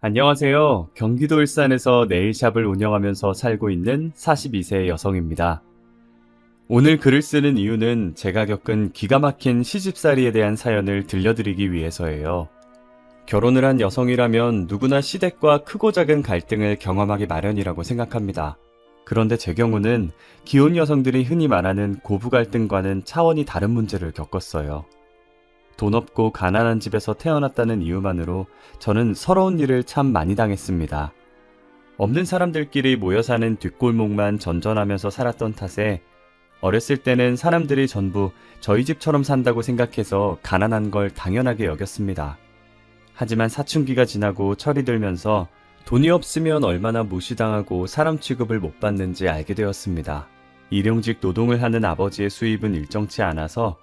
안녕하세요. 경기도 일산에서 네일샵을 운영하면서 살고 있는 42세 여성입니다. 오늘 글을 쓰는 이유는 제가 겪은 기가 막힌 시집살이에 대한 사연을 들려드리기 위해서예요. 결혼을 한 여성이라면 누구나 시댁과 크고 작은 갈등을 경험하기 마련이라고 생각합니다. 그런데 제 경우는 기혼 여성들이 흔히 말하는 고부 갈등과는 차원이 다른 문제를 겪었어요. 돈 없고 가난한 집에서 태어났다는 이유만으로 저는 서러운 일을 참 많이 당했습니다. 없는 사람들끼리 모여 사는 뒷골목만 전전하면서 살았던 탓에 어렸을 때는 사람들이 전부 저희 집처럼 산다고 생각해서 가난한 걸 당연하게 여겼습니다. 하지만 사춘기가 지나고 철이 들면서 돈이 없으면 얼마나 무시당하고 사람 취급을 못 받는지 알게 되었습니다. 일용직 노동을 하는 아버지의 수입은 일정치 않아서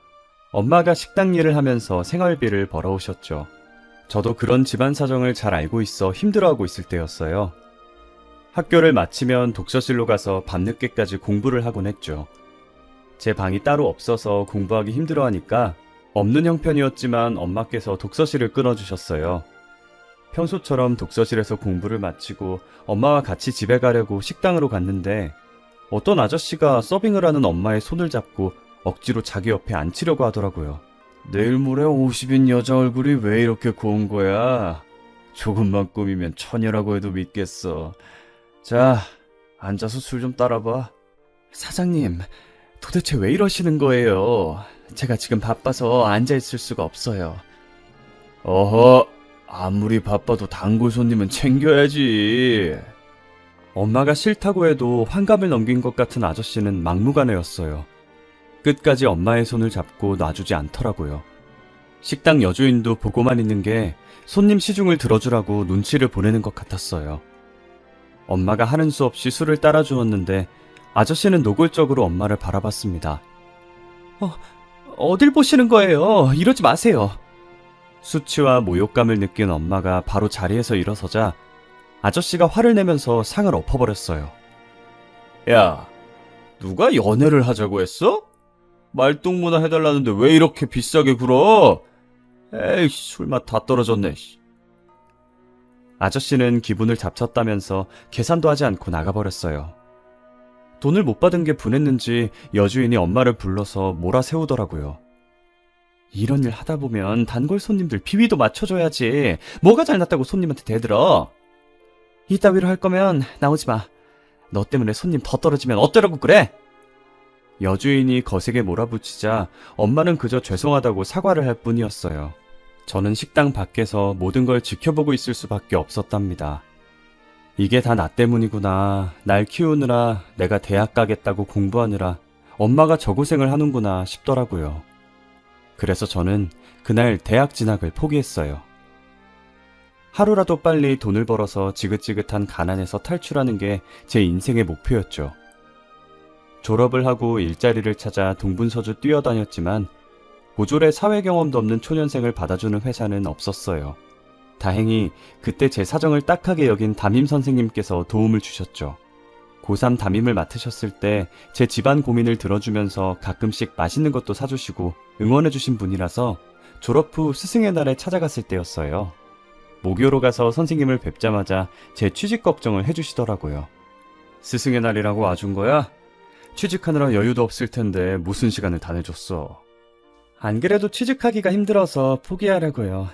엄마가 식당 일을 하면서 생활비를 벌어오셨죠. 저도 그런 집안 사정을 잘 알고 있어 힘들어하고 있을 때였어요. 학교를 마치면 독서실로 가서 밤늦게까지 공부를 하곤 했죠. 제 방이 따로 없어서 공부하기 힘들어하니까 없는 형편이었지만 엄마께서 독서실을 끊어주셨어요. 평소처럼 독서실에서 공부를 마치고 엄마와 같이 집에 가려고 식당으로 갔는데 어떤 아저씨가 서빙을 하는 엄마의 손을 잡고 억지로 자기 옆에 앉히려고 하더라고요. 내일 모레 50인 여자 얼굴이 왜 이렇게 고운 거야? 조금만 꾸미면 처녀라고 해도 믿겠어. 자, 앉아서 술 좀 따라봐. 사장님, 도대체 왜 이러시는 거예요? 제가 지금 바빠서 앉아있을 수가 없어요. 어허, 아무리 바빠도 단골 손님은 챙겨야지. 엄마가 싫다고 해도 환갑을 넘긴 것 같은 아저씨는 막무가내였어요. 끝까지 엄마의 손을 잡고 놔주지 않더라고요. 식당 여주인도 보고만 있는 게 손님 시중을 들어주라고 눈치를 보내는 것 같았어요. 엄마가 하는 수 없이 술을 따라주었는데 아저씨는 노골적으로 엄마를 바라봤습니다. 어딜 보시는 거예요? 이러지 마세요. 수치와 모욕감을 느낀 엄마가 바로 자리에서 일어서자 아저씨가 화를 내면서 상을 엎어버렸어요. 야, 누가 연애를 하자고 했어? 말동무나 해달라는데 왜 이렇게 비싸게 굴어? 에이, 술맛 다 떨어졌네. 아저씨는 기분을 잡쳤다면서 계산도 하지 않고 나가버렸어요. 돈을 못 받은 게 분했는지 여주인이 엄마를 불러서 몰아세우더라고요. 이런 일 하다 보면 단골 손님들 비위도 맞춰줘야지. 뭐가 잘났다고 손님한테 대들어? 이따위로 할 거면 나오지 마. 너 때문에 손님 더 떨어지면 어쩌라고 그래? 여주인이 거세게 몰아붙이자 엄마는 그저 죄송하다고 사과를 할 뿐이었어요. 저는 식당 밖에서 모든 걸 지켜보고 있을 수밖에 없었답니다. 이게 다 나 때문이구나. 날 키우느라 내가 대학 가겠다고 공부하느라 엄마가 저 고생을 하는구나 싶더라고요. 그래서 저는 그날 대학 진학을 포기했어요. 하루라도 빨리 돈을 벌어서 지긋지긋한 가난에서 탈출하는 게 제 인생의 목표였죠. 졸업을 하고 일자리를 찾아 동분서주 뛰어다녔지만 고졸의 사회 경험도 없는 초년생을 받아주는 회사는 없었어요. 다행히 그때 제 사정을 딱하게 여긴 담임 선생님께서 도움을 주셨죠. 고3 담임을 맡으셨을 때 제 집안 고민을 들어주면서 가끔씩 맛있는 것도 사주시고 응원해주신 분이라서 졸업 후 스승의 날에 찾아갔을 때였어요. 모교로 가서 선생님을 뵙자마자 제 취직 걱정을 해주시더라고요. 스승의 날이라고 와준 거야? 취직하느라 여유도 없을 텐데 무슨 시간을 다 내줬어. 안 그래도 취직하기가 힘들어서 포기하려고요.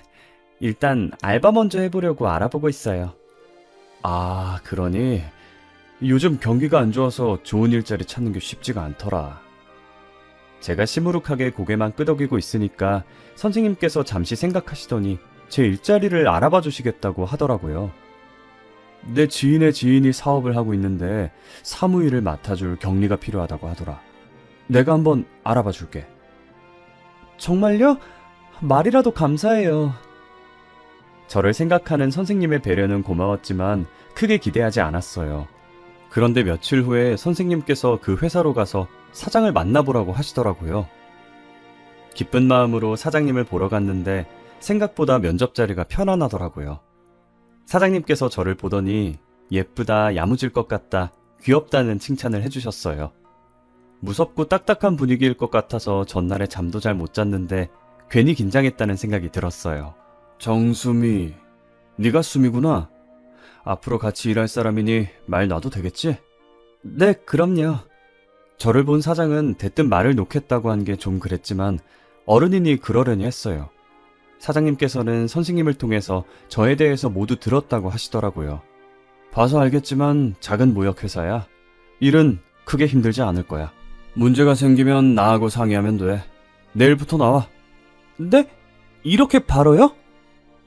일단 알바 먼저 해보려고 알아보고 있어요. 아, 그러니 요즘 경기가 안 좋아서 좋은 일자리 찾는 게 쉽지가 않더라. 제가 시무룩하게 고개만 끄덕이고 있으니까 선생님께서 잠시 생각하시더니 제 일자리를 알아봐 주시겠다고 하더라고요. 내 지인의 지인이 사업을 하고 있는데 사무일을 맡아줄 격리가 필요하다고 하더라. 내가 한번 알아봐 줄게. 정말요? 말이라도 감사해요. 저를 생각하는 선생님의 배려는 고마웠지만 크게 기대하지 않았어요. 그런데 며칠 후에 선생님께서 그 회사로 가서 사장을 만나보라고 하시더라고요. 기쁜 마음으로 사장님을 보러 갔는데 생각보다 면접 자리가 편안하더라고요. 사장님께서 저를 보더니 예쁘다, 야무질 것 같다, 귀엽다는 칭찬을 해주셨어요. 무섭고 딱딱한 분위기일 것 같아서 전날에 잠도 잘 못 잤는데 괜히 긴장했다는 생각이 들었어요. 정수미, 네가 수미구나. 앞으로 같이 일할 사람이니 말 놔도 되겠지? 네, 그럼요. 저를 본 사장은 대뜸 말을 놓겠다고 한 게 좀 그랬지만 어른이니 그러려니 했어요. 사장님께서는 선생님을 통해서 저에 대해서 모두 들었다고 하시더라고요. 봐서 알겠지만 작은 무역회사야. 일은 크게 힘들지 않을 거야. 문제가 생기면 나하고 상의하면 돼. 내일부터 나와. 네? 이렇게 바로요?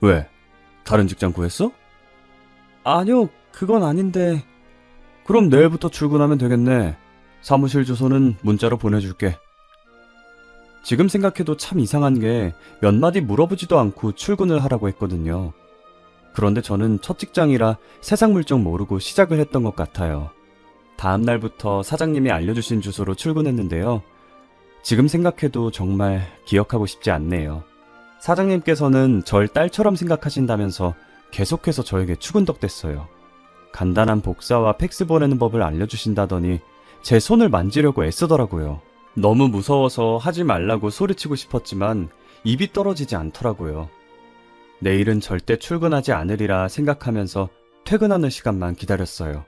왜? 다른 직장 구했어? 아니요, 그건 아닌데. 그럼 내일부터 출근하면 되겠네. 사무실 주소는 문자로 보내줄게. 지금 생각해도 참 이상한 게 몇 마디 물어보지도 않고 출근을 하라고 했거든요. 그런데 저는 첫 직장이라 세상 물정 모르고 시작을 했던 것 같아요. 다음 날부터 사장님이 알려주신 주소로 출근했는데요. 지금 생각해도 정말 기억하고 싶지 않네요. 사장님께서는 절 딸처럼 생각하신다면서 계속해서 저에게 추근덕댔어요. 간단한 복사와 팩스 보내는 법을 알려주신다더니 제 손을 만지려고 애쓰더라고요. 너무 무서워서 하지 말라고 소리치고 싶었지만 입이 떨어지지 않더라고요. 내일은 절대 출근하지 않으리라 생각하면서 퇴근하는 시간만 기다렸어요.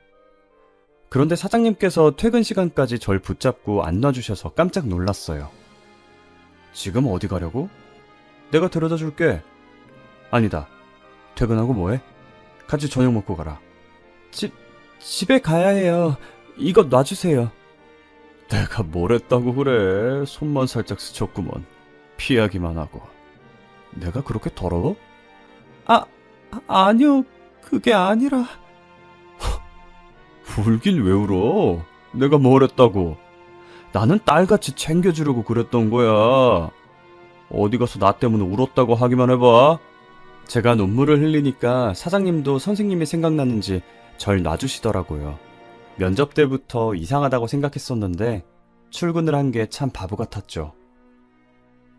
그런데 사장님께서 퇴근 시간까지 절 붙잡고 안 놔주셔서 깜짝 놀랐어요. 지금 어디 가려고? 내가 데려다 줄게. 아니다. 퇴근하고 뭐해? 같이 저녁 먹고 가라. 집에 가야 해요. 이거 놔주세요. 내가 뭘 했다고 그래. 손만 살짝 스쳤구먼. 피하기만 하고. 내가 그렇게 더러워? 아니요. 그게 아니라. 울긴 왜 울어? 내가 뭘 했다고. 나는 딸같이 챙겨주려고 그랬던 거야. 어디 가서 나 때문에 울었다고 하기만 해봐. 제가 눈물을 흘리니까 사장님도 선생님이 생각나는지 절 놔주시더라고요. 면접 때부터 이상하다고 생각했었는데 출근을 한 게 참 바보 같았죠.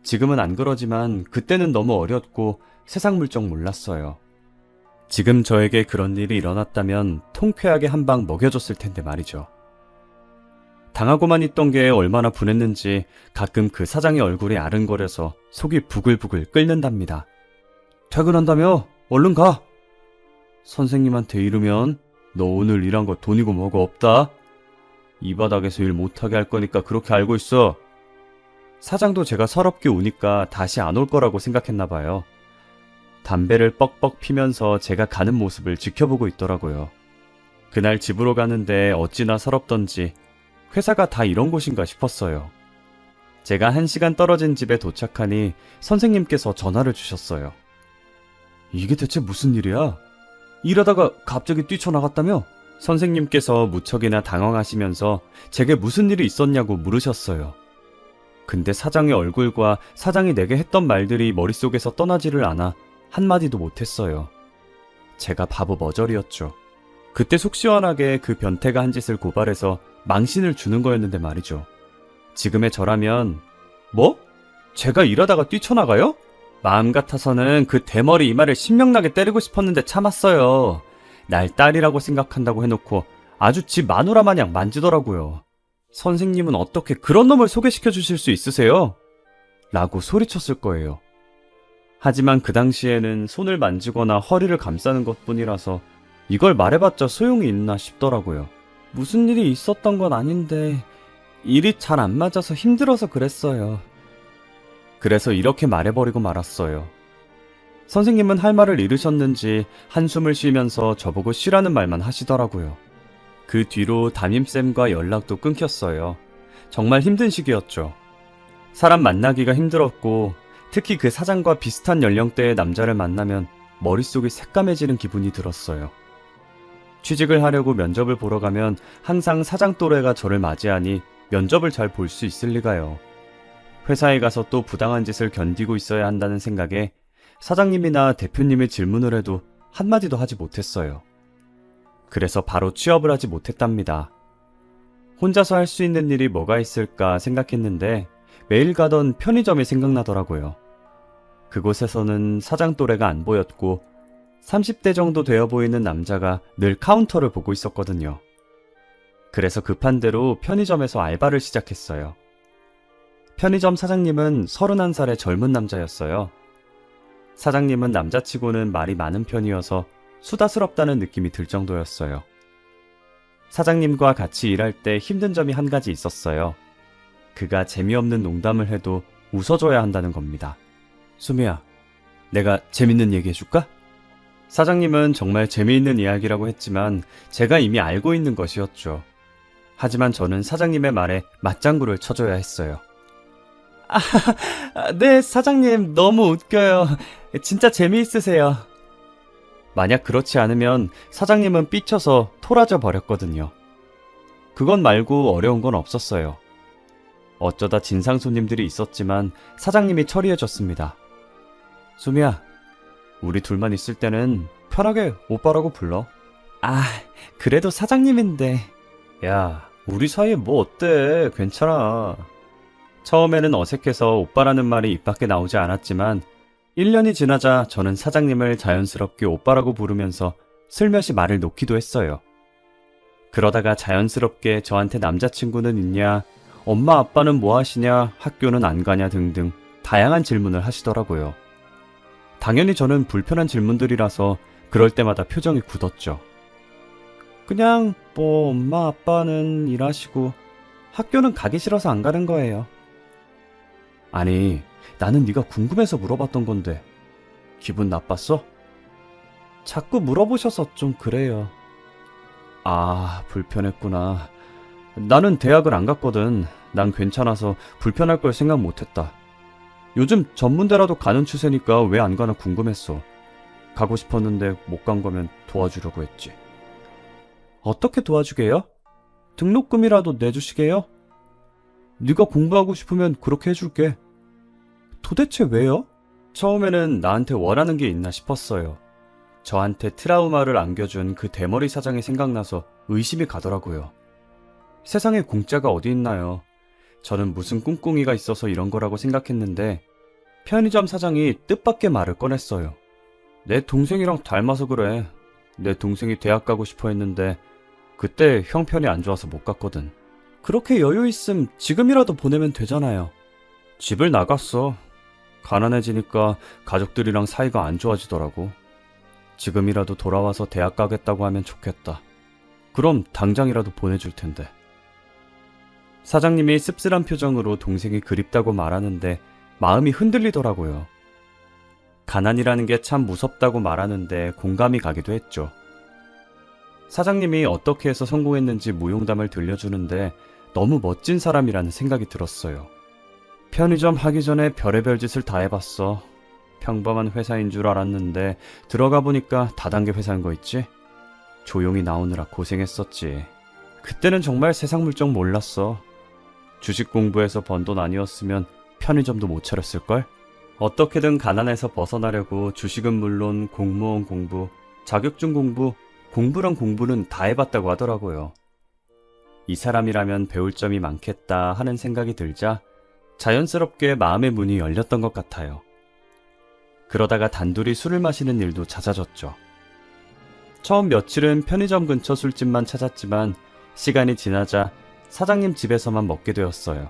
지금은 안 그러지만 그때는 너무 어렸고 세상 물정 몰랐어요. 지금 저에게 그런 일이 일어났다면 통쾌하게 한 방 먹여줬을 텐데 말이죠. 당하고만 있던 게 얼마나 분했는지 가끔 그 사장의 얼굴이 아른거려서 속이 부글부글 끓는답니다. 퇴근한다며? 얼른 가! 선생님한테 이르면 너 오늘 일한 거 돈이고 뭐고 없다? 이 바닥에서 일 못하게 할 거니까 그렇게 알고 있어. 사장도 제가 서럽게 우니까 다시 안 올 거라고 생각했나 봐요. 담배를 뻑뻑 피면서 제가 가는 모습을 지켜보고 있더라고요. 그날 집으로 가는데 어찌나 서럽던지 회사가 다 이런 곳인가 싶었어요. 제가 1시간 떨어진 집에 도착하니 선생님께서 전화를 주셨어요. 이게 대체 무슨 일이야? 일하다가 갑자기 뛰쳐나갔다며? 선생님께서 무척이나 당황하시면서 제게 무슨 일이 있었냐고 물으셨어요. 근데 사장의 얼굴과 사장이 내게 했던 말들이 머릿속에서 떠나지를 않아 한마디도 못했어요. 제가 바보 머저리였죠. 그때 속 시원하게 그 변태가 한 짓을 고발해서 망신을 주는 거였는데 말이죠. 지금의 저라면 뭐? 제가 일하다가 뛰쳐나가요? 마음 같아서는 그 대머리 이마를 신명나게 때리고 싶었는데 참았어요. 날 딸이라고 생각한다고 해놓고 아주 지 마누라 마냥 만지더라고요. 선생님은 어떻게 그런 놈을 소개시켜 주실 수 있으세요? 라고 소리쳤을 거예요. 하지만 그 당시에는 손을 만지거나 허리를 감싸는 것뿐이라서 이걸 말해봤자 소용이 있나 싶더라고요. 무슨 일이 있었던 건 아닌데 일이 잘 안 맞아서 힘들어서 그랬어요. 그래서 이렇게 말해버리고 말았어요. 선생님은 할 말을 잃으셨는지 한숨을 쉬면서 저보고 쉬라는 말만 하시더라고요. 그 뒤로 담임쌤과 연락도 끊겼어요. 정말 힘든 시기였죠. 사람 만나기가 힘들었고 특히 그 사장과 비슷한 연령대의 남자를 만나면 머릿속이 새까매지는 기분이 들었어요. 취직을 하려고 면접을 보러 가면 항상 사장 또래가 저를 맞이하니 면접을 잘 볼 수 있을 리가요. 회사에 가서 또 부당한 짓을 견디고 있어야 한다는 생각에 사장님이나 대표님의 질문을 해도 한마디도 하지 못했어요. 그래서 바로 취업을 하지 못했답니다. 혼자서 할 수 있는 일이 뭐가 있을까 생각했는데 매일 가던 편의점이 생각나더라고요. 그곳에서는 사장 또래가 안 보였고 30대 정도 되어 보이는 남자가 늘 카운터를 보고 있었거든요. 그래서 급한 대로 편의점에서 알바를 시작했어요. 편의점 사장님은 31살의 젊은 남자였어요. 사장님은 남자치고는 말이 많은 편이어서 수다스럽다는 느낌이 들 정도였어요. 사장님과 같이 일할 때 힘든 점이 한 가지 있었어요. 그가 재미없는 농담을 해도 웃어줘야 한다는 겁니다. 수미야, 내가 재밌는 얘기 해줄까? 사장님은 정말 재미있는 이야기라고 했지만 제가 이미 알고 있는 것이었죠. 하지만 저는 사장님의 말에 맞장구를 쳐줘야 했어요. 네, 사장님 너무 웃겨요. 진짜 재미있으세요. 만약 그렇지 않으면 사장님은 삐쳐서 토라져 버렸거든요. 그건 말고 어려운 건 없었어요. 어쩌다 진상 손님들이 있었지만 사장님이 처리해줬습니다. 수미야, 우리 둘만 있을 때는 편하게 오빠라고 불러. 그래도 사장님인데. 야, 우리 사이에 뭐 어때? 괜찮아. 처음에는 어색해서 오빠라는 말이 입 밖에 나오지 않았지만 1년이 지나자 저는 사장님을 자연스럽게 오빠라고 부르면서 슬며시 말을 놓기도 했어요. 그러다가 자연스럽게 저한테 남자친구는 있냐, 엄마 아빠는 뭐 하시냐, 학교는 안 가냐 등등 다양한 질문을 하시더라고요. 당연히 저는 불편한 질문들이라서 그럴 때마다 표정이 굳었죠. 그냥 뭐 엄마 아빠는 일하시고 학교는 가기 싫어서 안 가는 거예요. 아니, 나는 네가 궁금해서 물어봤던 건데 기분 나빴어? 자꾸 물어보셔서 좀 그래요. 불편했구나. 나는 대학을 안 갔거든. 난 괜찮아서 불편할 걸 생각 못했다. 요즘 전문대라도 가는 추세니까 왜 안 가나 궁금했어. 가고 싶었는데 못 간 거면 도와주려고 했지. 어떻게 도와주게요? 등록금이라도 내주시게요? 네가 공부하고 싶으면 그렇게 해줄게. 도대체 왜요? 처음에는 나한테 원하는 게 있나 싶었어요. 저한테 트라우마를 안겨준 그 대머리 사장이 생각나서 의심이 가더라고요. 세상에 공짜가 어디 있나요? 저는 무슨 꿍꿍이가 있어서 이런 거라고 생각했는데 편의점 사장이 뜻밖의 말을 꺼냈어요. 내 동생이랑 닮아서 그래. 내 동생이 대학 가고 싶어 했는데 그때 형편이 안 좋아서 못 갔거든. 그렇게 여유 있음 지금이라도 보내면 되잖아요. 집을 나갔어. 가난해지니까 가족들이랑 사이가 안 좋아지더라고. 지금이라도 돌아와서 대학 가겠다고 하면 좋겠다. 그럼 당장이라도 보내줄 텐데. 사장님이 씁쓸한 표정으로 동생이 그립다고 말하는데 마음이 흔들리더라고요. 가난이라는 게 참 무섭다고 말하는데 공감이 가기도 했죠. 사장님이 어떻게 해서 성공했는지 무용담을 들려주는데 너무 멋진 사람이라는 생각이 들었어요. 편의점 하기 전에 별의별 짓을 다 해봤어. 평범한 회사인 줄 알았는데 들어가 보니까 다단계 회사인 거 있지? 조용히 나오느라 고생했었지. 그때는 정말 세상 물정 몰랐어. 주식 공부해서 번 돈 아니었으면 편의점도 못 차렸을걸? 어떻게든 가난에서 벗어나려고 주식은 물론 공무원 공부, 자격증 공부, 공부랑 공부는 다 해봤다고 하더라고요. 이 사람이라면 배울 점이 많겠다 하는 생각이 들자 자연스럽게 마음의 문이 열렸던 것 같아요. 그러다가 단둘이 술을 마시는 일도 잦아졌죠. 처음 며칠은 편의점 근처 술집만 찾았지만 시간이 지나자 사장님 집에서만 먹게 되었어요.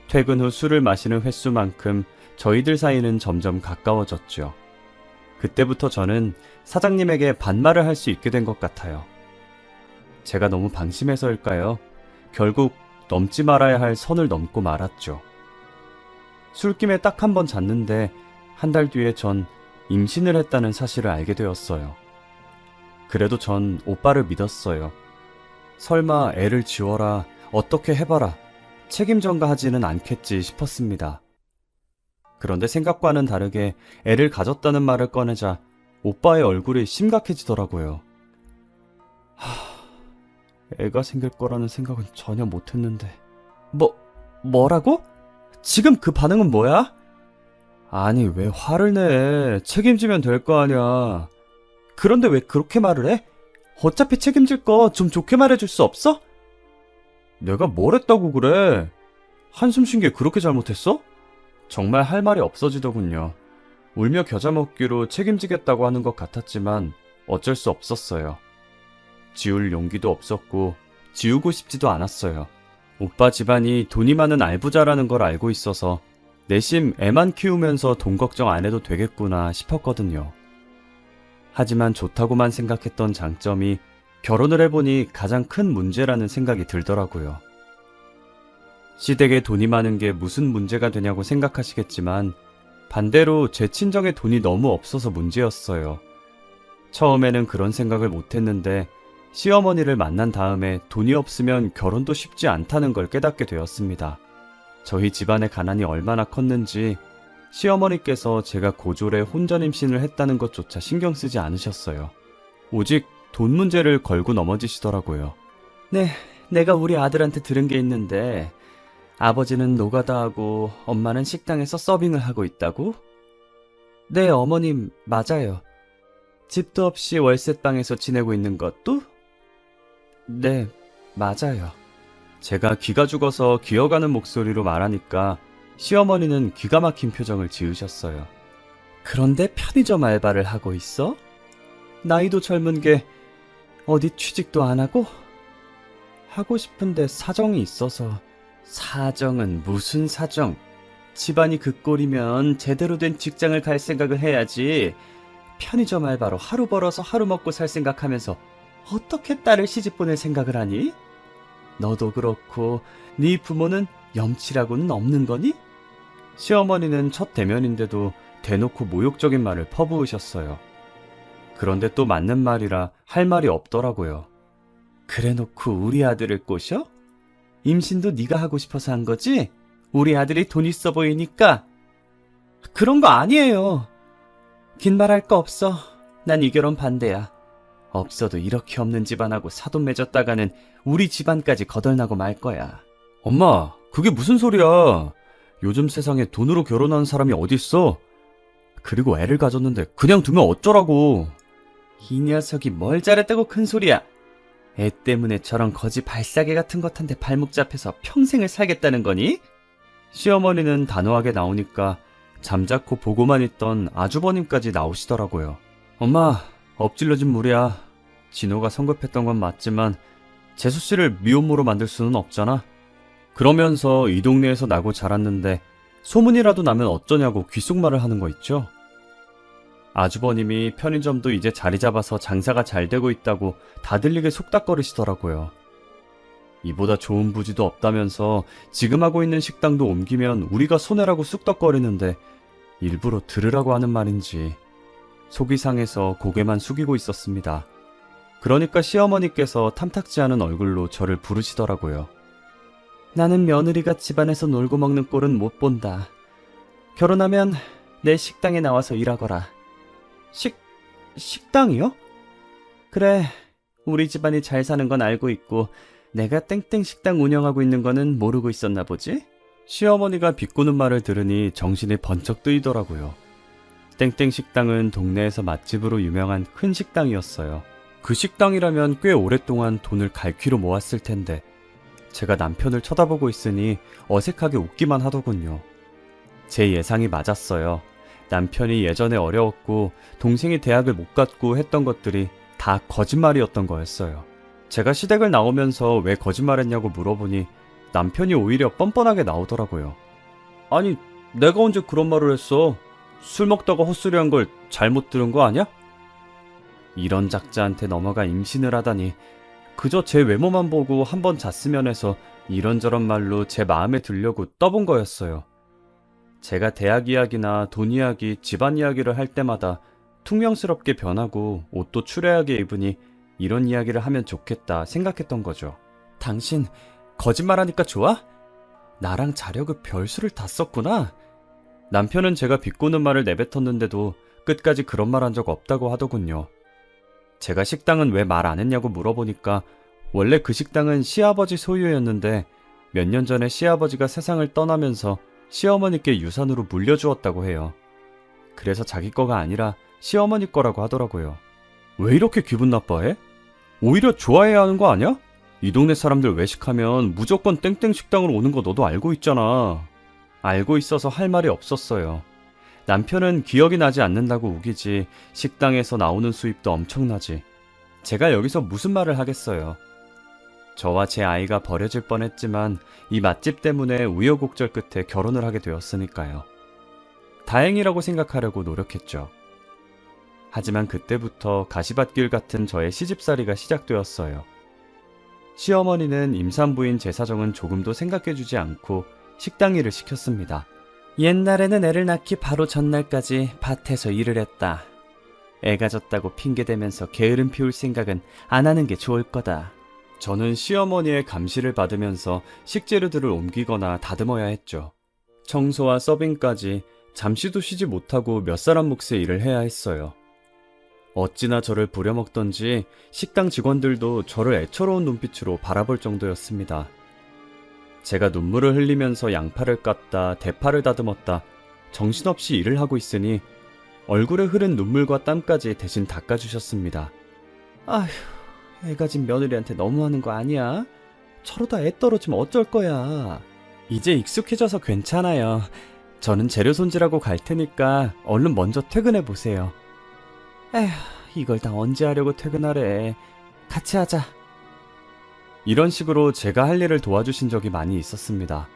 퇴근 후 술을 마시는 횟수만큼 저희들 사이는 점점 가까워졌죠. 그때부터 저는 사장님에게 반말을 할 수 있게 된 것 같아요. 제가 너무 방심해서일까요? 결국 넘지 말아야 할 선을 넘고 말았죠. 술김에 딱 한 번 잤는데 한 달 뒤에 전 임신을 했다는 사실을 알게 되었어요. 그래도 전 오빠를 믿었어요. 설마 애를 지워라, 어떻게 해봐라, 책임 전가하지는 않겠지 싶었습니다. 그런데 생각과는 다르게 애를 가졌다는 말을 꺼내자 오빠의 얼굴이 심각해지더라고요. 애가 생길 거라는 생각은 전혀 못했는데. 뭐라고? 지금 그 반응은 뭐야? 아니, 왜 화를 내? 책임지면 될 거 아니야. 그런데 왜 그렇게 말을 해? 어차피 책임질 거 좀 좋게 말해줄 수 없어? 내가 뭘 했다고 그래? 한숨 쉰 게 그렇게 잘못했어? 정말 할 말이 없어지더군요. 울며 겨자 먹기로 책임지겠다고 하는 것 같았지만 어쩔 수 없었어요. 지울 용기도 없었고 지우고 싶지도 않았어요. 오빠 집안이 돈이 많은 알부자라는 걸 알고 있어서 내심 애만 키우면서 돈 걱정 안 해도 되겠구나 싶었거든요. 하지만 좋다고만 생각했던 장점이 결혼을 해보니 가장 큰 문제라는 생각이 들더라고요. 시댁에 돈이 많은 게 무슨 문제가 되냐고 생각하시겠지만 반대로 제 친정에 돈이 너무 없어서 문제였어요. 처음에는 그런 생각을 못했는데 시어머니를 만난 다음에 돈이 없으면 결혼도 쉽지 않다는 걸 깨닫게 되었습니다. 저희 집안의 가난이 얼마나 컸는지 시어머니께서 제가 고졸에 혼전 임신을 했다는 것조차 신경 쓰지 않으셨어요. 오직 돈 문제를 걸고 넘어지시더라고요. 네, 내가 우리 아들한테 들은 게 있는데 아버지는 노가다하고 엄마는 식당에서 서빙을 하고 있다고? 네, 어머님, 맞아요. 집도 없이 월세방에서 지내고 있는 것도? 네, 맞아요. 제가 기가 죽어서 기어가는 목소리로 말하니까 시어머니는 기가 막힌 표정을 지으셨어요. 그런데 편의점 알바를 하고 있어? 나이도 젊은 게 어디 취직도 안 하고? 하고 싶은데 사정이 있어서. 사정은 무슨 사정? 집안이 그 꼴이면 제대로 된 직장을 갈 생각을 해야지. 편의점 알바로 하루 벌어서 하루 먹고 살 생각하면서 어떻게 딸을 시집 보낼 생각을 하니? 너도 그렇고 네 부모는 염치라고는 없는 거니? 시어머니는 첫 대면인데도 대놓고 모욕적인 말을 퍼부으셨어요. 그런데 또 맞는 말이라 할 말이 없더라고요. 그래놓고 우리 아들을 꼬셔? 임신도 네가 하고 싶어서 한 거지? 우리 아들이 돈 있어 보이니까? 그런 거 아니에요. 긴 말 할 거 없어. 난 이 결혼 반대야. 없어도 이렇게 없는 집안하고 사돈 맺었다가는 우리 집안까지 거덜나고 말 거야. 엄마, 그게 무슨 소리야? 요즘 세상에 돈으로 결혼하는 사람이 어딨어? 그리고 애를 가졌는데 그냥 두면 어쩌라고. 이 녀석이 뭘 잘했다고 큰 소리야. 애 때문에 저런 거지 발사개 같은 것한테 발목 잡혀서 평생을 살겠다는 거니? 시어머니는 단호하게 나오니까 잠자코 보고만 있던 아주버님까지 나오시더라고요. 엄마, 엎질러진 물이야. 진호가 성급했던 건 맞지만 재수 씨를 미혼모로 만들 수는 없잖아. 그러면서 이 동네에서 나고 자랐는데 소문이라도 나면 어쩌냐고 귓속말을 하는 거 있죠. 아주버님이 편의점도 이제 자리 잡아서 장사가 잘 되고 있다고 다 들리게 속닥거리시더라고요. 이보다 좋은 부지도 없다면서 지금 하고 있는 식당도 옮기면 우리가 손해라고 쑥덕거리는데 일부러 들으라고 하는 말인지 속이 상해서 고개만 숙이고 있었습니다. 그러니까 시어머니께서 탐탁지 않은 얼굴로 저를 부르시더라고요. 나는 며느리가 집안에서 놀고 먹는 꼴은 못 본다. 결혼하면 내 식당에 나와서 일하거라. 식당이요? 그래, 우리 집안이 잘 사는 건 알고 있고 내가 땡땡 식당 운영하고 있는 거는 모르고 있었나 보지? 시어머니가 비꼬는 말을 들으니 정신이 번쩍 뜨이더라고요. 땡땡 식당은 동네에서 맛집으로 유명한 큰 식당이었어요. 그 식당이라면 꽤 오랫동안 돈을 갈퀴로 모았을 텐데 제가 남편을 쳐다보고 있으니 어색하게 웃기만 하더군요. 제 예상이 맞았어요. 남편이 예전에 어려웠고 동생이 대학을 못 갔고 했던 것들이 다 거짓말이었던 거였어요. 제가 시댁을 나오면서 왜 거짓말했냐고 물어보니 남편이 오히려 뻔뻔하게 나오더라고요. 아니, 내가 언제 그런 말을 했어? 술 먹다가 헛소리한 걸 잘못 들은 거 아니야? 이런 작자한테 넘어가 임신을 하다니 그저 제 외모만 보고 한번 잤으면 해서 이런저런 말로 제 마음에 들려고 떠본 거였어요. 제가 대학 이야기나 돈 이야기, 집안 이야기를 할 때마다 퉁명스럽게 변하고 옷도 추레하게 입으니 이런 이야기를 하면 좋겠다 생각했던 거죠. 당신 거짓말하니까 좋아? 나랑 자려고 별수를 다 썼구나. 남편은 제가 비꼬는 말을 내뱉었는데도 끝까지 그런 말 한 적 없다고 하더군요. 제가 식당은 왜 말 안 했냐고 물어보니까 원래 그 식당은 시아버지 소유였는데 몇 년 전에 시아버지가 세상을 떠나면서 시어머니께 유산으로 물려주었다고 해요. 그래서 자기 거가 아니라 시어머니 거라고 하더라고요. 왜 이렇게 기분 나빠해? 오히려 좋아해야 하는 거 아니야? 이 동네 사람들 외식하면 무조건 땡땡 식당으로 오는 거 너도 알고 있잖아. 알고 있어서 할 말이 없었어요. 남편은 기억이 나지 않는다고 우기지 식당에서 나오는 수입도 엄청나지. 제가 여기서 무슨 말을 하겠어요. 저와 제 아이가 버려질 뻔했지만 이 맛집 때문에 우여곡절 끝에 결혼을 하게 되었으니까요. 다행이라고 생각하려고 노력했죠. 하지만 그때부터 가시밭길 같은 저의 시집살이가 시작되었어요. 시어머니는 임산부인 제 사정은 조금도 생각해주지 않고 식당 일을 시켰습니다. 옛날에는 애를 낳기 바로 전날까지 밭에서 일을 했다. 애가 졌다고 핑계대면서 게으름 피울 생각은 안 하는 게 좋을 거다. 저는 시어머니의 감시를 받으면서 식재료들을 옮기거나 다듬어야 했죠. 청소와 서빙까지 잠시도 쉬지 못하고 몇 사람 몫의 일을 해야 했어요. 어찌나 저를 부려먹던지 식당 직원들도 저를 애처로운 눈빛으로 바라볼 정도였습니다. 제가 눈물을 흘리면서 양파를 깠다, 대파를 다듬었다, 정신없이 일을 하고 있으니 얼굴에 흐른 눈물과 땀까지 대신 닦아주셨습니다. 아휴, 애가 진 며느리한테 너무하는 거 아니야? 저러다 애 떨어지면 어쩔 거야. 이제 익숙해져서 괜찮아요. 저는 재료 손질하고 갈 테니까 얼른 먼저 퇴근해 보세요. 에휴, 이걸 다 언제 하려고 퇴근하래. 같이 하자. 이런 식으로 제가 할 일을 도와주신 적이 많이 있었습니다.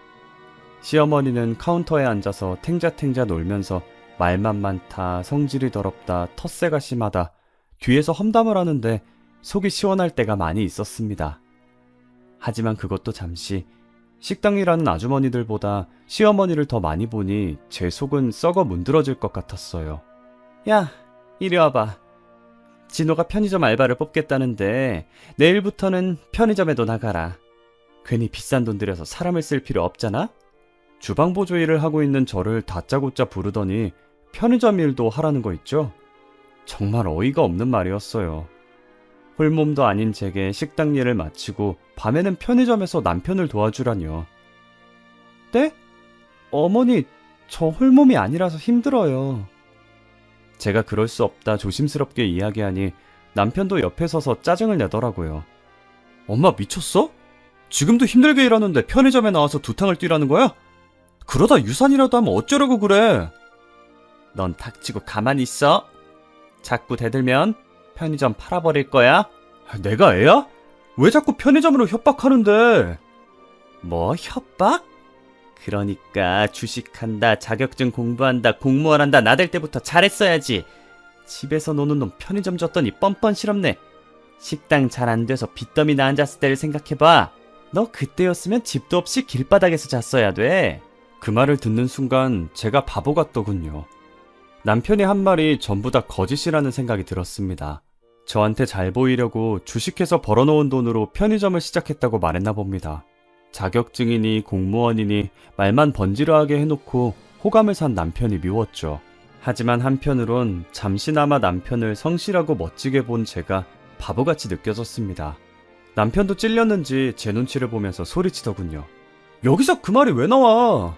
시어머니는 카운터에 앉아서 탱자탱자 놀면서 말만 많다, 성질이 더럽다, 텃세가 심하다, 뒤에서 험담을 하는데 속이 시원할 때가 많이 있었습니다. 하지만 그것도 잠시, 식당 일하는 아주머니들보다 시어머니를 더 많이 보니 제 속은 썩어 문드러질 것 같았어요. 야, 이리 와봐. 진호가 편의점 알바를 뽑겠다는데 내일부터는 편의점에도 나가라. 괜히 비싼 돈 들여서 사람을 쓸 필요 없잖아? 주방보조 일을 하고 있는 저를 다짜고짜 부르더니 편의점 일도 하라는 거 있죠? 정말 어이가 없는 말이었어요. 홀몸도 아닌 제게 식당 일을 마치고 밤에는 편의점에서 남편을 도와주라니요. 네? 어머니, 저 홀몸이 아니라서 힘들어요. 제가 그럴 수 없다 조심스럽게 이야기하니 남편도 옆에 서서 짜증을 내더라고요. 엄마 미쳤어? 지금도 힘들게 일하는데 편의점에 나와서 두탕을 뛰라는 거야? 그러다 유산이라도 하면 어쩌려고 그래? 넌 닥치고 가만히 있어. 자꾸 대들면 편의점 팔아버릴 거야. 내가 애야? 왜 자꾸 편의점으로 협박하는데? 뭐 협박? 그러니까 주식한다, 자격증 공부한다, 공무원 한다 나댈 때부터 잘했어야지. 집에서 노는 놈 편의점 줬더니 뻔뻔 실없네. 식당 잘 안 돼서 빚더미 나 앉았을 때를 생각해봐. 너 그때였으면 집도 없이 길바닥에서 잤어야 돼. 그 말을 듣는 순간 제가 바보 같더군요. 남편이 한 말이 전부 다 거짓이라는 생각이 들었습니다. 저한테 잘 보이려고 주식해서 벌어놓은 돈으로 편의점을 시작했다고 말했나 봅니다. 자격증이니 공무원이니 말만 번지르하게 해놓고 호감을 산 남편이 미웠죠. 하지만 한편으론 잠시나마 남편을 성실하고 멋지게 본 제가 바보같이 느껴졌습니다. 남편도 찔렸는지 제 눈치를 보면서 소리치더군요. 여기서 그 말이 왜 나와?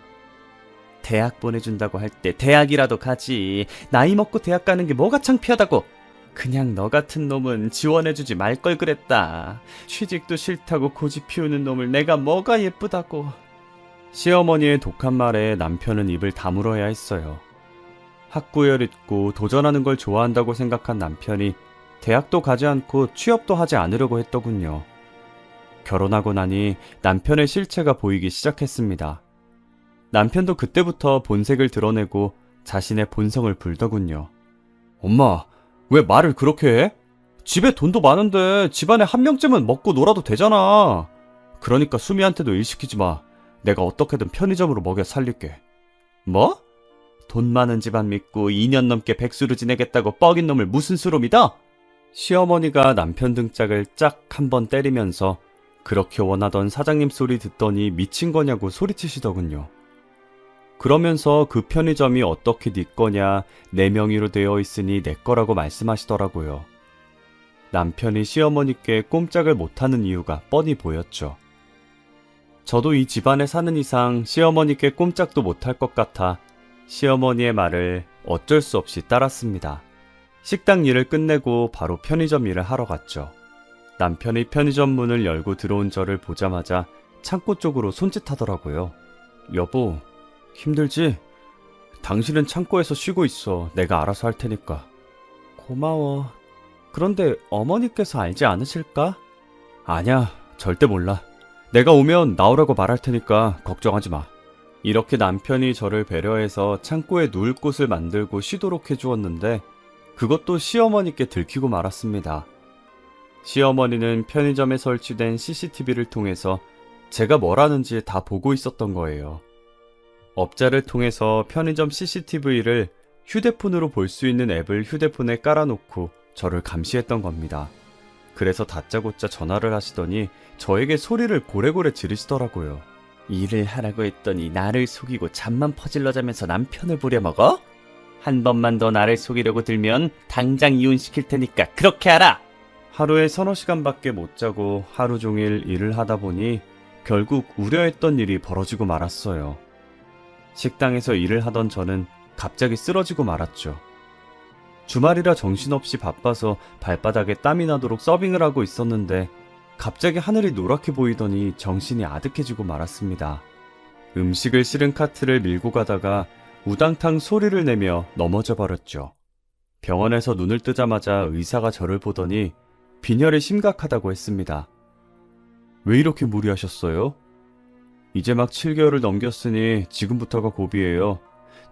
대학 보내준다고 할 때 대학이라도 가지. 나이 먹고 대학 가는 게 뭐가 창피하다고. 그냥 너 같은 놈은 지원해주지 말 걸 그랬다. 취직도 싫다고 고집 피우는 놈을 내가 뭐가 예쁘다고. 시어머니의 독한 말에 남편은 입을 다물어야 했어요. 학구열 있고 도전하는 걸 좋아한다고 생각한 남편이 대학도 가지 않고 취업도 하지 않으려고 했더군요. 결혼하고 나니 남편의 실체가 보이기 시작했습니다. 남편도 그때부터 본색을 드러내고 자신의 본성을 불더군요. 엄마, 왜 말을 그렇게 해? 집에 돈도 많은데 집안에 한 명쯤은 먹고 놀아도 되잖아. 그러니까 수미한테도 일 시키지 마. 내가 어떻게든 편의점으로 먹여 살릴게. 뭐? 돈 많은 집안 믿고 2년 넘게 백수로 지내겠다고 뻐긴 놈을 무슨 수로 믿어? 시어머니가 남편 등짝을 짝 한 번 때리면서 그렇게 원하던 사장님 소리 듣더니 미친 거냐고 소리치시더군요. 그러면서 그 편의점이 어떻게 네 거냐, 내 명의로 되어 있으니 내 거라고 말씀하시더라고요. 남편이 시어머니께 꼼짝을 못하는 이유가 뻔히 보였죠. 저도 이 집안에 사는 이상 시어머니께 꼼짝도 못할 것 같아 시어머니의 말을 어쩔 수 없이 따랐습니다. 식당 일을 끝내고 바로 편의점 일을 하러 갔죠. 남편이 편의점 문을 열고 들어온 저를 보자마자 창고 쪽으로 손짓하더라고요. 여보, 힘들지? 당신은 창고에서 쉬고 있어. 내가 알아서 할 테니까. 고마워. 그런데 어머니께서 알지 않으실까? 아냐, 절대 몰라. 내가 오면 나오라고 말할 테니까 걱정하지 마. 이렇게 남편이 저를 배려해서 창고에 누울 곳을 만들고 쉬도록 해주었는데 그것도 시어머니께 들키고 말았습니다. 시어머니는 편의점에 설치된 CCTV를 통해서 제가 뭘 하는지 다 보고 있었던 거예요. 업자를 통해서 편의점 CCTV를 휴대폰으로 볼 수 있는 앱을 휴대폰에 깔아놓고 저를 감시했던 겁니다. 그래서 다짜고짜 전화를 하시더니 저에게 소리를 고래고래 지르시더라고요. 일을 하라고 했더니 나를 속이고 잠만 퍼질러 자면서 남편을 부려먹어? 한 번만 더 나를 속이려고 들면 당장 이혼시킬 테니까 그렇게 하라! 하루에 서너 시간밖에 못 자고 하루 종일 일을 하다 보니 결국 우려했던 일이 벌어지고 말았어요. 식당에서 일을 하던 저는 갑자기 쓰러지고 말았죠. 주말이라 정신없이 바빠서 발바닥에 땀이 나도록 서빙을 하고 있었는데 갑자기 하늘이 노랗게 보이더니 정신이 아득해지고 말았습니다. 음식을 실은 카트를 밀고 가다가 우당탕 소리를 내며 넘어져 버렸죠. 병원에서 눈을 뜨자마자 의사가 저를 보더니 빈혈이 심각하다고 했습니다. 왜 이렇게 무리하셨어요? 이제 막 7개월을 넘겼으니 지금부터가 고비예요.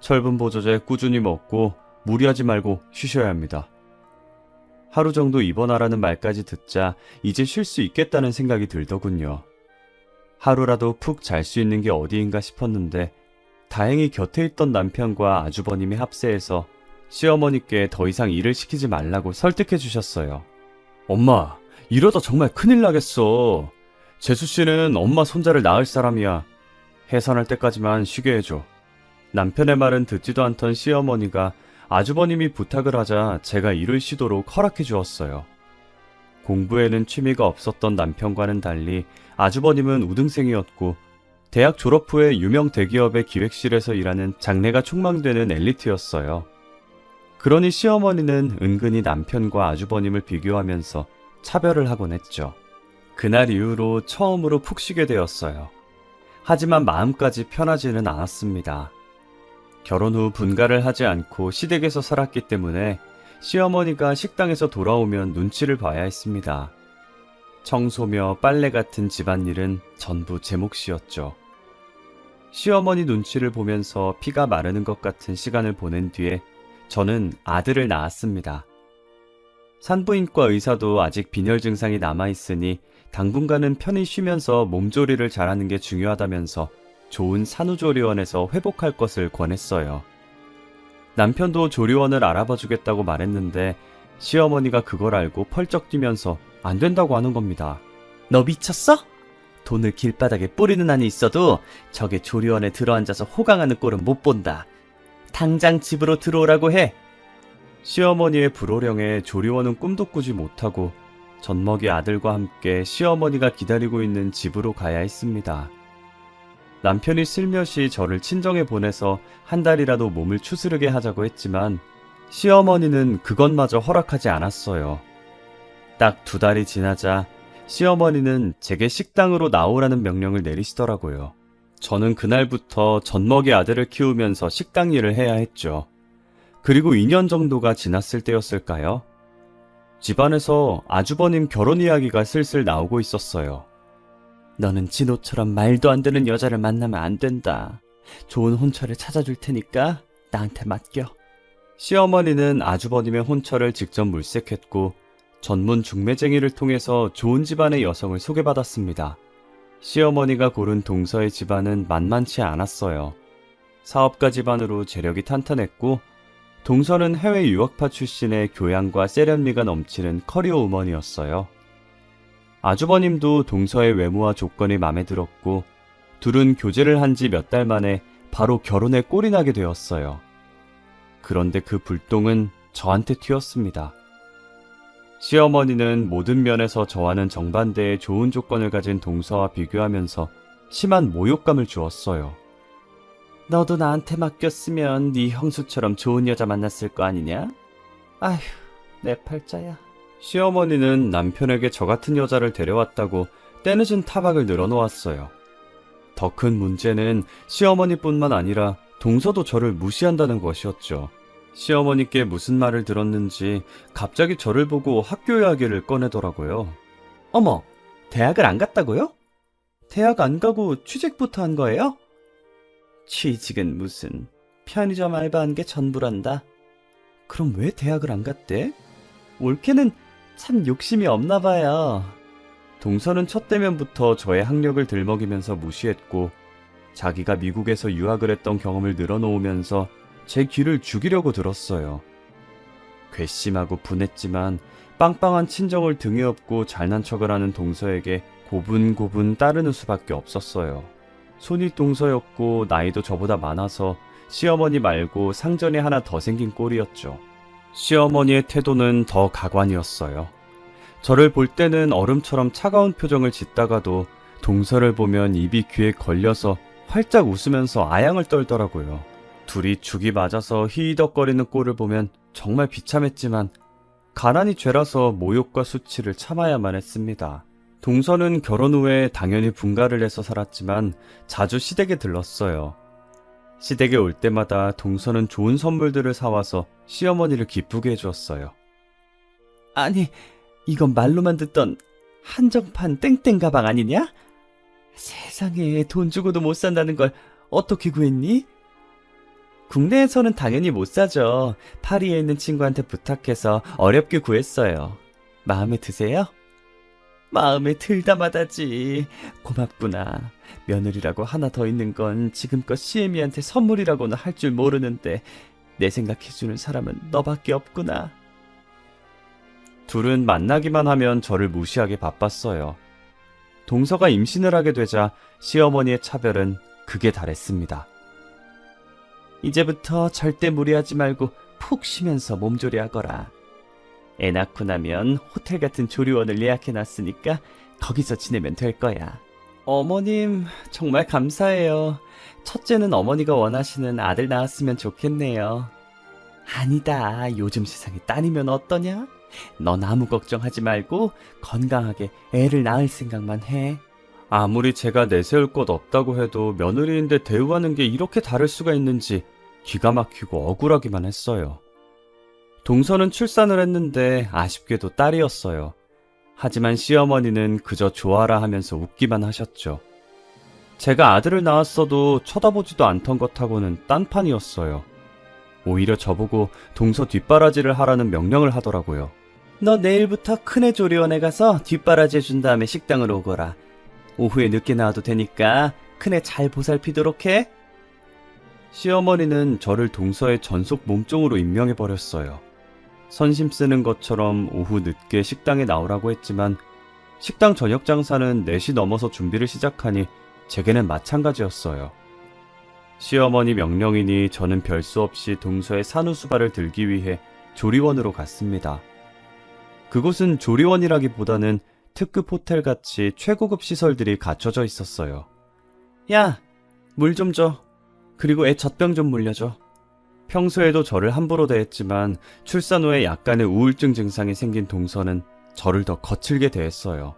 철분 보조제 꾸준히 먹고 무리하지 말고 쉬셔야 합니다. 하루 정도 입원하라는 말까지 듣자 이제 쉴 수 있겠다는 생각이 들더군요. 하루라도 푹 잘 수 있는 게 어디인가 싶었는데 다행히 곁에 있던 남편과 아주버님이 합세해서 시어머니께 더 이상 일을 시키지 말라고 설득해 주셨어요. 엄마, 이러다 정말 큰일 나겠어. 재수씨는 엄마 손자를 낳을 사람이야. 해산할 때까지만 쉬게 해줘. 남편의 말은 듣지도 않던 시어머니가 아주버님이 부탁을 하자 제가 일을 쉬도록 허락해 주었어요. 공부에는 취미가 없었던 남편과는 달리 아주버님은 우등생이었고 대학 졸업 후에 유명 대기업의 기획실에서 일하는 장래가 촉망되는 엘리트였어요. 그러니 시어머니는 은근히 남편과 아주버님을 비교하면서 차별을 하곤 했죠. 그날 이후로 처음으로 푹 쉬게 되었어요. 하지만 마음까지 편하지는 않았습니다. 결혼 후 분가를 하지 않고 시댁에서 살았기 때문에 시어머니가 식당에서 돌아오면 눈치를 봐야 했습니다. 청소며 빨래 같은 집안일은 전부 제 몫이었죠. 시어머니 눈치를 보면서 피가 마르는 것 같은 시간을 보낸 뒤에 저는 아들을 낳았습니다. 산부인과 의사도 아직 빈혈 증상이 남아있으니 당분간은 편히 쉬면서 몸조리를 잘하는 게 중요하다면서 좋은 산후조리원에서 회복할 것을 권했어요. 남편도 조리원을 알아봐 주겠다고 말했는데 시어머니가 그걸 알고 펄쩍 뛰면서 안 된다고 하는 겁니다. 너 미쳤어? 돈을 길바닥에 뿌리는 한이 있어도 저게 조리원에 들어앉아서 호강하는 꼴은 못 본다. 당장 집으로 들어오라고 해. 시어머니의 불호령에 조리원은 꿈도 꾸지 못하고 젖먹이 아들과 함께 시어머니가 기다리고 있는 집으로 가야 했습니다. 남편이 슬며시 저를 친정에 보내서 한 달이라도 몸을 추스르게 하자고 했지만 시어머니는 그것마저 허락하지 않았어요. 딱 2달이 지나자 시어머니는 제게 식당으로 나오라는 명령을 내리시더라고요. 저는 그날부터 젖먹이 아들을 키우면서 식당 일을 해야 했죠. 그리고 2년 정도가 지났을 때였을까요? 집안에서 아주버님 결혼 이야기가 슬슬 나오고 있었어요. 너는 진호처럼 말도 안 되는 여자를 만나면 안 된다. 좋은 혼처를 찾아줄 테니까 나한테 맡겨. 시어머니는 아주버님의 혼처를 직접 물색했고 전문 중매쟁이를 통해서 좋은 집안의 여성을 소개받았습니다. 시어머니가 고른 동서의 집안은 만만치 않았어요. 사업가 집안으로 재력이 탄탄했고 동서는 해외 유학파 출신의 교양과 세련미가 넘치는 커리어 우먼이었어요. 아주버님도 동서의 외모와 조건이 마음에 들었고 둘은 교제를 한 지 몇 달 만에 바로 결혼에 꼴이 나게 되었어요. 그런데 그 불똥은 저한테 튀었습니다. 시어머니는 모든 면에서 저와는 정반대의 좋은 조건을 가진 동서와 비교하면서 심한 모욕감을 주었어요. 너도 나한테 맡겼으면 네 형수처럼 좋은 여자 만났을 거 아니냐? 아휴, 내 팔자야. 시어머니는 남편에게 저 같은 여자를 데려왔다고 때늦은 타박을 늘어놓았어요. 더 큰 문제는 시어머니뿐만 아니라 동서도 저를 무시한다는 것이었죠. 시어머니께 무슨 말을 들었는지 갑자기 저를 보고 학교 이야기를 꺼내더라고요. 어머, 대학을 안 갔다고요? 대학 안 가고 취직부터 한 거예요? 취직은 무슨, 편의점 알바한 게 전부란다. 그럼 왜 대학을 안 갔대? 올케는 참 욕심이 없나 봐요. 동서는 첫 대면부터 저의 학력을 들먹이면서 무시했고 자기가 미국에서 유학을 했던 경험을 늘어놓으면서 제 귀를 죽이려고 들었어요. 괘씸하고 분했지만 빵빵한 친정을 등에 업고 잘난 척을 하는 동서에게 고분고분 따르는 수밖에 없었어요. 손이 동서였고 나이도 저보다 많아서 시어머니 말고 상전이 하나 더 생긴 꼴이었죠. 시어머니의 태도는 더 가관이었어요. 저를 볼 때는 얼음처럼 차가운 표정을 짓다가도 동서를 보면 입이 귀에 걸려서 활짝 웃으면서 아양을 떨더라고요. 둘이 죽이 맞아서 히히덕거리는 꼴을 보면 정말 비참했지만 가난이 죄라서 모욕과 수치를 참아야만 했습니다. 동서는 결혼 후에 당연히 분가를 해서 살았지만 자주 시댁에 들렀어요. 시댁에 올 때마다 동서는 좋은 선물들을 사와서 시어머니를 기쁘게 해주었어요. 아니, 이건 말로만 듣던 한정판 땡땡 가방 아니냐? 세상에, 돈 주고도 못 산다는 걸 어떻게 구했니? 국내에서는 당연히 못 사죠. 파리에 있는 친구한테 부탁해서 어렵게 구했어요. 마음에 드세요? 마음에 들다마다지. 고맙구나. 며느리라고 하나 더 있는 건 지금껏 시애미한테 선물이라고는 할 줄 모르는데 내 생각해주는 사람은 너밖에 없구나. 둘은 만나기만 하면 저를 무시하게 바빴어요. 동서가 임신을 하게 되자 시어머니의 차별은 극에 달했습니다. 이제부터 절대 무리하지 말고 푹 쉬면서 몸조리하거라. 애 낳고 나면 호텔 같은 조리원을 예약해놨으니까 거기서 지내면 될 거야. 어머님, 정말 감사해요. 첫째는 어머니가 원하시는 아들 낳았으면 좋겠네요. 아니다. 요즘 세상에 딸이면 어떠냐? 넌 아무 걱정하지 말고 건강하게 애를 낳을 생각만 해. 아무리 제가 내세울 것 없다고 해도 며느리인데 대우하는 게 이렇게 다를 수가 있는지 기가 막히고 억울하기만 했어요. 동서는 출산을 했는데 아쉽게도 딸이었어요. 하지만 시어머니는 그저 좋아라 하면서 웃기만 하셨죠. 제가 아들을 낳았어도 쳐다보지도 않던 것하고는 딴판이었어요. 오히려 저보고 동서 뒷바라지를 하라는 명령을 하더라고요. 너 내일부터 큰애 조리원에 가서 뒷바라지 해준 다음에 식당으로 오거라. 오후에 늦게 나와도 되니까 큰애 잘 보살피도록 해. 시어머니는 저를 동서의 전속 몸종으로 임명해버렸어요. 선심 쓰는 것처럼 오후 늦게 식당에 나오라고 했지만 식당 저녁 장사는 4시 넘어서 준비를 시작하니 제게는 마찬가지였어요. 시어머니 명령이니 저는 별 수 없이 동서의 산후수발을 들기 위해 조리원으로 갔습니다. 그곳은 조리원이라기보다는 특급 호텔같이 최고급 시설들이 갖춰져 있었어요. 야, 물 좀 줘. 그리고 애 젖병 좀 물려줘. 평소에도 저를 함부로 대했지만 출산 후에 약간의 우울증 증상이 생긴 동서는 저를 더 거칠게 대했어요.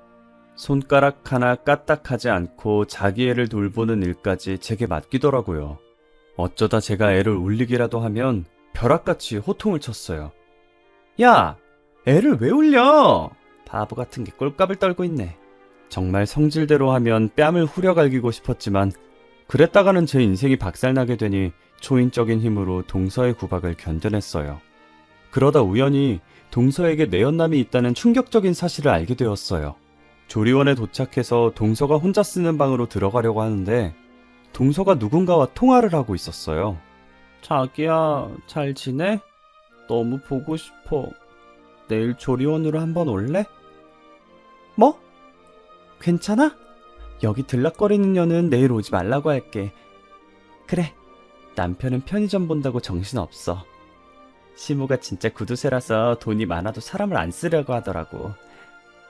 손가락 하나 까딱하지 않고 자기 애를 돌보는 일까지 제게 맡기더라고요. 어쩌다 제가 애를 울리기라도 하면 벼락같이 호통을 쳤어요. 야! 애를 왜 울려? 바보 같은 게 꼴값을 떨고 있네. 정말 성질대로 하면 뺨을 후려갈기고 싶었지만 그랬다가는 제 인생이 박살나게 되니 초인적인 힘으로 동서의 구박을 견뎌냈어요. 그러다 우연히 동서에게 내연남이 있다는 충격적인 사실을 알게 되었어요. 조리원에 도착해서 동서가 혼자 쓰는 방으로 들어가려고 하는데 동서가 누군가와 통화를 하고 있었어요. 자기야, 잘 지내? 너무 보고 싶어. 내일 조리원으로 한번 올래? 뭐? 괜찮아? 여기 들락거리는 년은 내일 오지 말라고 할게. 그래, 남편은 편의점 본다고 정신없어. 시모가 진짜 구두쇠라서 돈이 많아도 사람을 안 쓰려고 하더라고.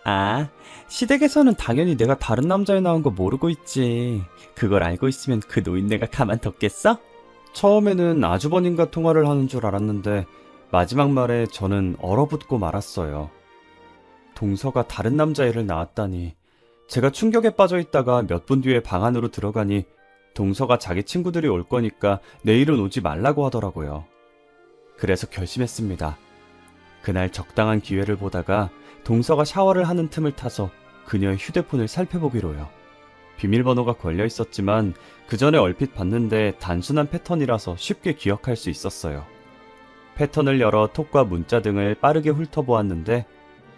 아, 시댁에서는 당연히 내가 다른 남자에 나온 거 모르고 있지. 그걸 알고 있으면 그 노인네가 가만뒀겠어? 처음에는 아주버님과 통화를 하는 줄 알았는데 마지막 말에 저는 얼어붙고 말았어요. 동서가 다른 남자애를 낳았다니. 제가 충격에 빠져 있다가 몇 분 뒤에 방 안으로 들어가니 동서가 자기 친구들이 올 거니까 내일은 오지 말라고 하더라고요. 그래서 결심했습니다. 그날 적당한 기회를 보다가 동서가 샤워를 하는 틈을 타서 그녀의 휴대폰을 살펴보기로요. 비밀번호가 걸려 있었지만 그 전에 얼핏 봤는데 단순한 패턴이라서 쉽게 기억할 수 있었어요. 패턴을 열어 톡과 문자 등을 빠르게 훑어보았는데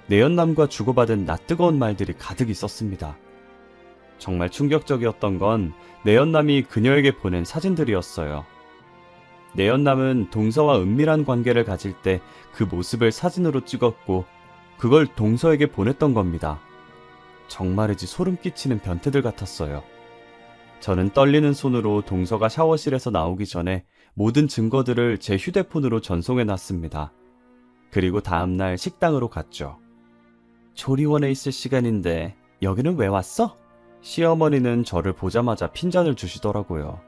내연남과 주고받은 낯뜨거운 말들이 가득 있었습니다. 정말 충격적이었던 건 내연남이 그녀에게 보낸 사진들이었어요. 내연남은 동서와 은밀한 관계를 가질 때 그 모습을 사진으로 찍었고 그걸 동서에게 보냈던 겁니다. 정말이지 소름 끼치는 변태들 같았어요. 저는 떨리는 손으로 동서가 샤워실에서 나오기 전에 모든 증거들을 제 휴대폰으로 전송해 놨습니다. 그리고 다음날 식당으로 갔죠. 조리원에 있을 시간인데 여기는 왜 왔어? 시어머니는 저를 보자마자 핀잔을 주시더라고요.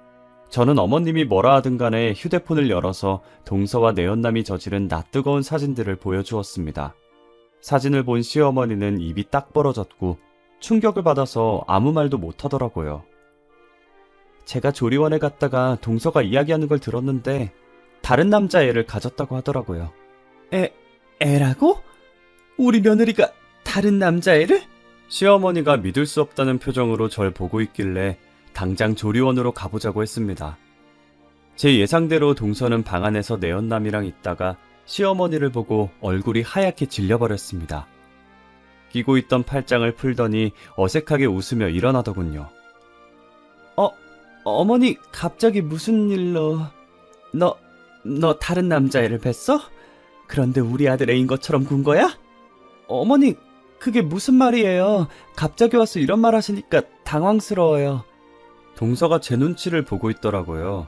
저는 어머님이 뭐라 하든 간에 휴대폰을 열어서 동서와 내연남이 저지른 낯뜨거운 사진들을 보여주었습니다. 사진을 본 시어머니는 입이 딱 벌어졌고 충격을 받아서 아무 말도 못하더라고요. 제가 조리원에 갔다가 동서가 이야기하는 걸 들었는데 다른 남자애를 가졌다고 하더라고요. 애라고? 우리 며느리가 다른 남자애를? 시어머니가 믿을 수 없다는 표정으로 절 보고 있길래 당장 조리원으로 가보자고 했습니다. 제 예상대로 동서는 방 안에서 내연남이랑 있다가 시어머니를 보고 얼굴이 하얗게 질려버렸습니다. 끼고 있던 팔짱을 풀더니 어색하게 웃으며 일어나더군요. 어머니 갑자기 무슨 일로... 너 다른 남자애를 뵀어? 그런데 우리 아들 애인 것처럼 군 거야? 어머니 그게 무슨 말이에요? 갑자기 와서 이런 말 하시니까 당황스러워요. 동서가 제 눈치를 보고 있더라고요.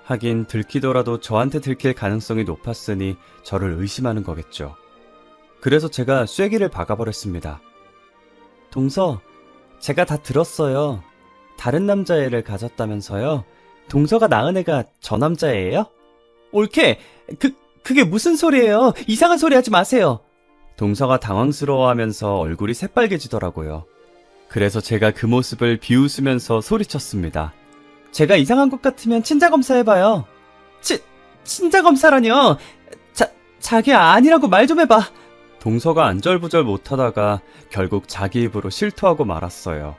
하긴 들키더라도 저한테 들킬 가능성이 높았으니 저를 의심하는 거겠죠. 그래서 제가 쐐기를 박아버렸습니다. 동서, 제가 다 들었어요. 다른 남자애를 가졌다면서요? 동서가 낳은 애가 저 남자애예요? 옳게! 그게 무슨 소리예요? 이상한 소리 하지 마세요! 동서가 당황스러워하면서 얼굴이 새빨개지더라고요. 그래서 제가 그 모습을 비웃으면서 소리쳤습니다. 제가 이상한 것 같으면 친자검사 해봐요. 친자검사라뇨? 자기야 아니라고 말 좀 해봐. 동서가 안절부절 못하다가 결국 자기 입으로 실토하고 말았어요.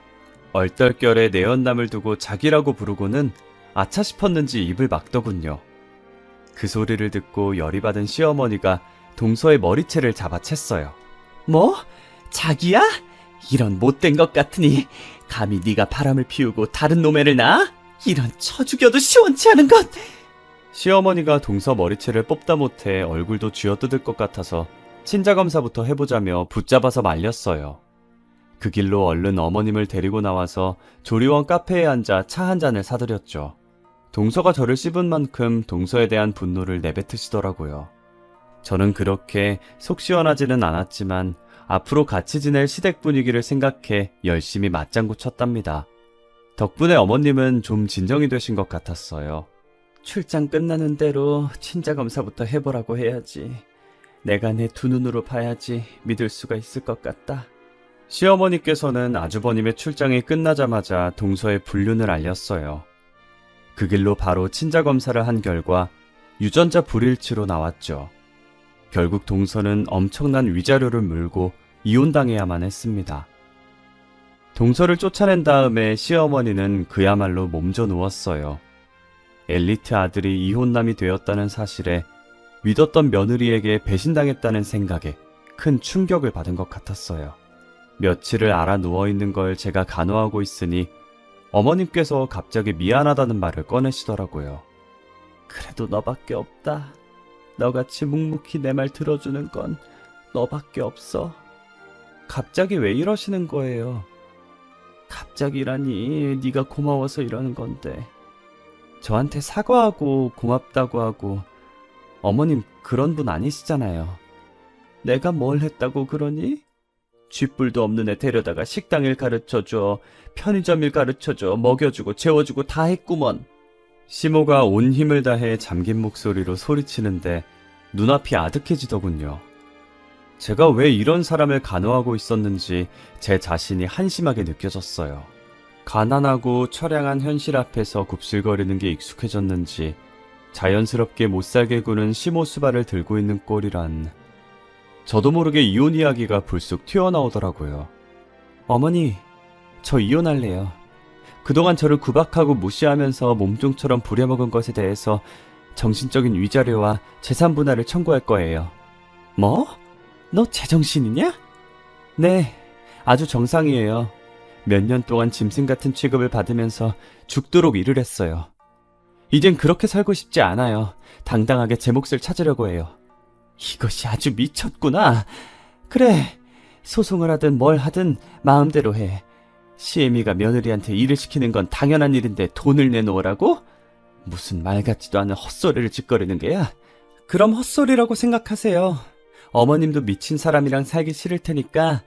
얼떨결에 내연남을 두고 자기라고 부르고는 아차 싶었는지 입을 막더군요. 그 소리를 듣고 열이 받은 시어머니가 동서의 머리채를 잡아챘어요. 뭐? 자기야? 이런 못된 것 같으니 감히 네가 바람을 피우고 다른 놈애를 낳아? 이런 쳐 죽여도 시원치 않은 것! 시어머니가 동서 머리채를 뽑다 못해 얼굴도 쥐어뜯을 것 같아서 친자검사부터 해보자며 붙잡아서 말렸어요. 그 길로 얼른 어머님을 데리고 나와서 조리원 카페에 앉아 차 한 잔을 사드렸죠. 동서가 저를 씹은 만큼 동서에 대한 분노를 내뱉으시더라고요. 저는 그렇게 속 시원하지는 않았지만 앞으로 같이 지낼 시댁 분위기를 생각해 열심히 맞장구 쳤답니다. 덕분에 어머님은 좀 진정이 되신 것 같았어요. 출장 끝나는 대로 친자검사부터 해보라고 해야지. 내가 내 두 눈으로 봐야지 믿을 수가 있을 것 같다. 시어머니께서는 아주버님의 출장이 끝나자마자 동서의 불륜을 알렸어요. 그 길로 바로 친자검사를 한 결과 유전자 불일치로 나왔죠. 결국 동서는 엄청난 위자료를 물고 이혼당해야만 했습니다. 동서를 쫓아낸 다음에 시어머니는 그야말로 몸져 누웠어요. 엘리트 아들이 이혼남이 되었다는 사실에 믿었던 며느리에게 배신당했다는 생각에 큰 충격을 받은 것 같았어요. 며칠을 알아 누워있는 걸 제가 간호하고 있으니 어머님께서 갑자기 미안하다는 말을 꺼내시더라고요. 그래도 너밖에 없다. 너같이 묵묵히 내 말 들어주는 건 너밖에 없어. 갑자기 왜 이러시는 거예요? 갑자기라니 네가 고마워서 이러는 건데. 저한테 사과하고 고맙다고 하고 어머님 그런 분 아니시잖아요. 내가 뭘 했다고 그러니? 쥐뿔도 없는 애 데려다가 식당일 가르쳐줘, 편의점일 가르쳐줘, 먹여주고 재워주고 다 했구먼. 시모가 온 힘을 다해 잠긴 목소리로 소리치는데 눈앞이 아득해지더군요. 제가 왜 이런 사람을 간호하고 있었는지 제 자신이 한심하게 느껴졌어요. 가난하고 처량한 현실 앞에서 굽실거리는 게 익숙해졌는지 자연스럽게 못살게 구는 시모 수발을 들고 있는 꼴이란. 저도 모르게 이혼 이야기가 불쑥 튀어나오더라고요. 어머니, 저 이혼할래요. 그동안 저를 구박하고 무시하면서 몸종처럼 부려먹은 것에 대해서 정신적인 위자료와 재산 분할을 청구할 거예요. 뭐? 너 제정신이냐? 네, 아주 정상이에요. 몇 년 동안 짐승 같은 취급을 받으면서 죽도록 일을 했어요. 이젠 그렇게 살고 싶지 않아요. 당당하게 제 몫을 찾으려고 해요. 이것이 아주 미쳤구나. 그래, 소송을 하든 뭘 하든 마음대로 해. 시애미가 며느리한테 일을 시키는 건 당연한 일인데 돈을 내놓으라고? 무슨 말 같지도 않은 헛소리를 짓거리는 게야? 그럼 헛소리라고 생각하세요. 어머님도 미친 사람이랑 살기 싫을 테니까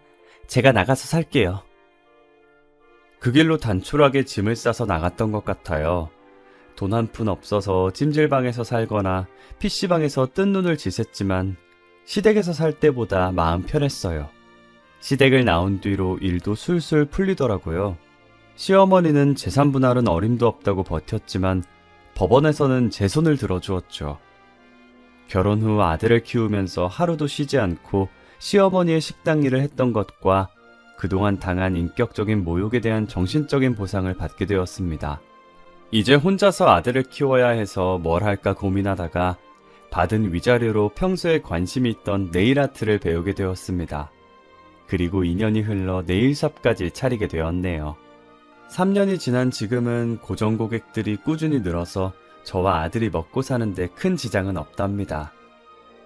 제가 나가서 살게요. 그 길로 단촐하게 짐을 싸서 나갔던 것 같아요. 돈 한 푼 없어서 찜질방에서 살거나 PC방에서 뜬 눈을 지샜지만 시댁에서 살 때보다 마음 편했어요. 시댁을 나온 뒤로 일도 술술 풀리더라고요. 시어머니는 재산 분할은 어림도 없다고 버텼지만 법원에서는 제 손을 들어주었죠. 결혼 후 아들을 키우면서 하루도 쉬지 않고 시어머니의 식당 일을 했던 것과 그동안 당한 인격적인 모욕에 대한 정신적인 보상을 받게 되었습니다. 이제 혼자서 아들을 키워야 해서 뭘 할까 고민하다가 받은 위자료로 평소에 관심이 있던 네일아트를 배우게 되었습니다. 그리고 2년이 흘러 네일샵까지 차리게 되었네요. 3년이 지난 지금은 고정 고객들이 꾸준히 늘어서 저와 아들이 먹고 사는데 큰 지장은 없답니다.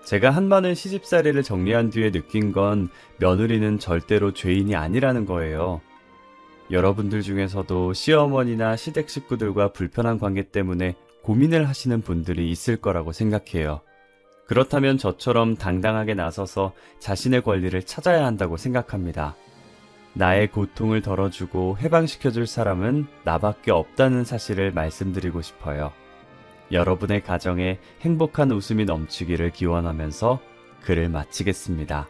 제가 한번은 시집살이를 정리한 뒤에 느낀 건 며느리는 절대로 죄인이 아니라는 거예요. 여러분들 중에서도 시어머니나 시댁 식구들과 불편한 관계 때문에 고민을 하시는 분들이 있을 거라고 생각해요. 그렇다면 저처럼 당당하게 나서서 자신의 권리를 찾아야 한다고 생각합니다. 나의 고통을 덜어주고 해방시켜줄 사람은 나밖에 없다는 사실을 말씀드리고 싶어요. 여러분의 가정에 행복한 웃음이 넘치기를 기원하면서 글을 마치겠습니다.